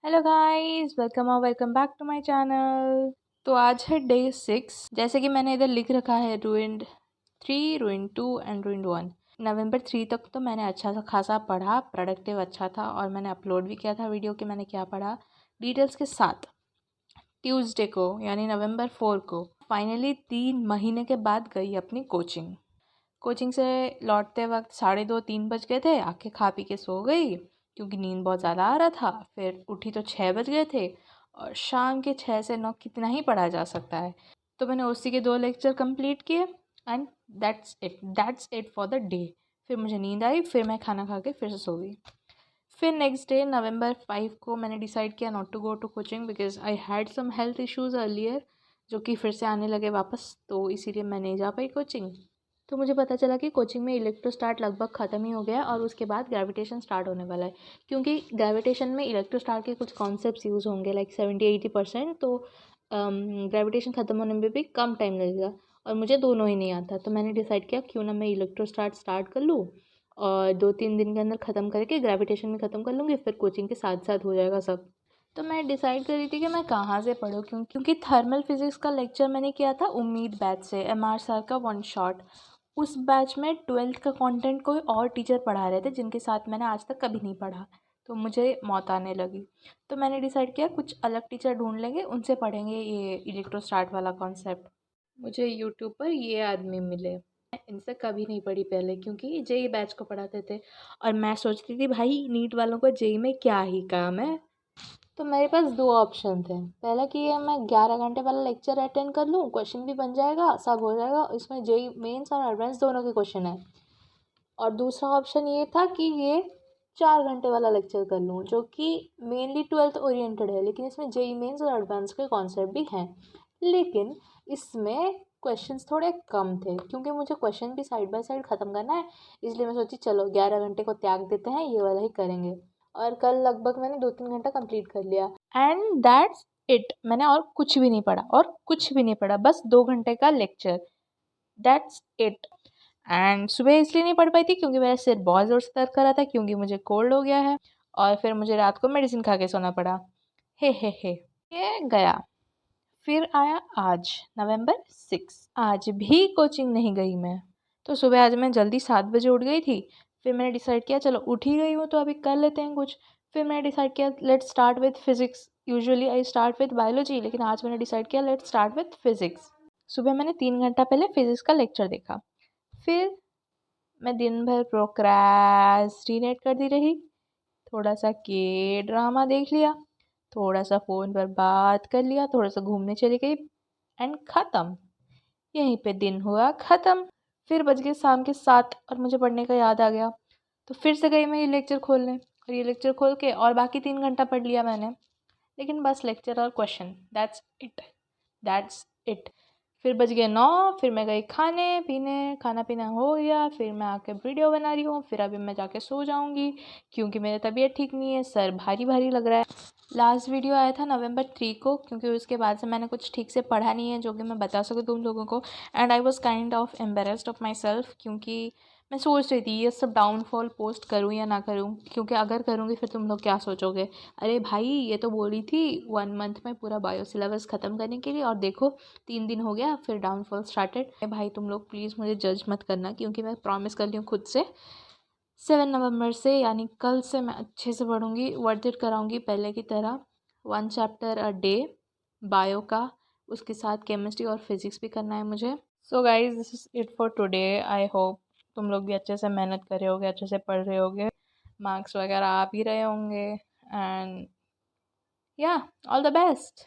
Hello guys, welcome back to my channel. तो आज है डे 6। जैसे कि मैंने इधर लिख रखा है रूइंड 3, रूइंड 2 एंड रूइंड 1। नवंबर 3 तक तो मैंने अच्छा सा खासा पढ़ा, प्रोडक्टिव अच्छा था और मैंने अपलोड भी किया था वीडियो कि मैंने क्या पढ़ा डिटेल्स के साथ। ट्यूसडे को यानी नवंबर 4 को फाइनली 3 महीने के बाद गई अपनी कोचिंग से लौटते वक्त 2:30-3 बज गए थे। आके खा पी के सो गई क्योंकि नींद बहुत ज़्यादा आ रहा था। फिर उठी तो 6 बज गए थे और शाम के 6 से 9 कितना ही पढ़ा जा सकता है। तो मैंने उसी के 2 लेक्चर कंप्लीट किए and that's it for the day. फिर मुझे नींद आई, फिर मैं खाना खा के फिर से सो गई। फिर नेक्स्ट डे नवंबर 5 को मैंने डिसाइड किया not to go to coaching because I had some health issues earlier जो कि फिर से आने लगे वापस, तो इसीलिए मैं नहीं जा पाई कोचिंग। तो मुझे पता चला कि कोचिंग में इलेक्ट्रोस्टार्ट लगभग ख़त्म ही हो गया और उसके बाद ग्रेविटेशन स्टार्ट होने वाला है, क्योंकि ग्रेविटेशन में इलेक्ट्रोस्टार्ट के कुछ कॉन्सेप्ट्स यूज़ होंगे लाइक 70-80%। तो ग्रेविटेशन ख़त्म होने में भी कम टाइम लगेगा और मुझे दोनों ही नहीं आता। तो मैंने डिसाइड किया क्यों ना मैं इलेक्ट्रोस्टार्ट कर लूँ और 2-3 दिन के अंदर ख़त्म करके ग्रेविटेशन भी ख़त्म कर लूँगी, फिर कोचिंग के साथ साथ हो जाएगा सब। तो मैं डिसाइड कर रही थी कि मैं कहाँ से पढूँ, क्योंकि थर्मल फिज़िक्स का लेक्चर मैंने किया था उम्मीद बैच से, MR सर का वन शॉट। उस बैच में 12th का कंटेंट कोई और टीचर पढ़ा रहे थे जिनके साथ मैंने आज तक कभी नहीं पढ़ा। तो मुझे मौत आने लगी। तो मैंने डिसाइड किया कुछ अलग टीचर ढूंढ लेंगे, उनसे पढ़ेंगे ये इलेक्ट्रोस्टार्ट वाला कॉन्सेप्ट। मुझे यूट्यूब पर ये आदमी मिले। मैं इनसे कभी नहीं पढ़ी पहले क्योंकि जेई बैच को पढ़ाते थे और मैं सोचती थी भाई नीट वालों को जेई में क्या ही काम है। तो मेरे पास 2 ऑप्शन थे। पहला कि ये मैं 11 घंटे वाला लेक्चर अटेंड कर लूँ, क्वेश्चन भी बन जाएगा, सब हो जाएगा। इसमें जेई मेंस और एडवांस दोनों के क्वेश्चन है। और दूसरा ऑप्शन ये था कि ये 4 घंटे वाला लेक्चर कर लूँ जो कि मेनली 12th ओरिएंटेड है, लेकिन इसमें जेई मेंस और एडवांस के कॉन्सेप्ट भी हैं। लेकिन इसमें क्वेश्चंस थोड़े कम थे क्योंकि मुझे क्वेश्चन भी साइड बाय साइड ख़त्म करना है। इसलिए मैं सोची चलो 11 घंटे को त्याग देते हैं, ये वाला ही करेंगे। और कल लगभग मैंने 2-3 घंटा कंप्लीट कर लिया एंड दैट्स इट। मैंने और कुछ भी नहीं पढ़ा बस 2 घंटे का लेक्चर, दैट्स इट। एंड सुबह इसलिए नहीं पढ़ पाई थी क्योंकि मेरा सिर बहुत ज़ोर से दर्द कर रहा था क्योंकि मुझे कोल्ड हो गया है और फिर मुझे रात को मेडिसिन खा के सोना पड़ा। हे ये गया। फिर आया आज नवंबर 6। आज भी कोचिंग नहीं गई मैं। तो सुबह आज मैं जल्दी 7 बजे उठ गई थी। फिर मैंने डिसाइड किया चलो उठ ही गई हूँ तो अभी कर लेते हैं कुछ। फिर मैंने डिसाइड किया let's start with physics. Usually I start with biology, लेकिन आज मैंने डिसाइड किया लेट्स स्टार्ट विद फिज़िक्स। सुबह मैंने 3 घंटा पहले फिज़िक्स का लेक्चर देखा। फिर मैं दिन भर प्रोक्रेस्टिनेट करती रही, थोड़ा सा के ड्रामा देख लिया, थोड़ा सा फ़ोन पर बात कर लिया, थोड़ा सा घूमने चली गई एंड ख़त्म। यहीं पे दिन हुआ ख़त्म। फिर बज गए शाम के 7 और मुझे पढ़ने का याद आ गया। तो फिर से गई मैं ये लेक्चर खोलने और ये लेक्चर खोल के और बाकी 3 घंटा पढ़ लिया मैंने। लेकिन बस लेक्चर और क्वेश्चन, दैट्स इट। फिर बज गए 9, फिर मैं गई खाने पीने, खाना पीना हो गया, फिर मैं आके वीडियो बना रही हूँ। फिर अभी मैं जाके सो जाऊँगी क्योंकि मेरी तबीयत ठीक नहीं है, सर भारी भारी लग रहा है। लास्ट वीडियो आया था नवंबर 3 को क्योंकि उसके बाद से मैंने कुछ ठीक से पढ़ा नहीं है जो कि मैं बता सकूँ तुम लोगों को। And I was kind of embarrassed of my self क्योंकि मैं सोच रही थी ये सब डाउनफॉल पोस्ट करूँ या ना करूँ, क्योंकि अगर करूँगी फिर तुम लोग क्या सोचोगे, अरे भाई ये तो बोली थी 1 मंथ में पूरा बायो सिलेबस ख़त्म करने के लिए और देखो 3 दिन हो गया फिर डाउनफॉल स्टार्टेड। भाई तुम लोग प्लीज़ मुझे जज मत करना क्योंकि मैं प्रॉमिस कर रही हूँ खुद से 7 नवंबर से यानी कल से मैं अच्छे से पढ़ूँगी, वर्थ इट कराऊँगी पहले की तरह। 1 चैप्टर अ डे बायो का, उसके साथ केमिस्ट्री और फिज़िक्स भी करना है मुझे। So guys this is it for today. I hope तुम लोग भी अच्छे से मेहनत कर रहे होगे, अच्छे से पढ़ रहे होगे, मार्क्स वगैरह आ भी रहे होंगे एंड या ऑल द बेस्ट।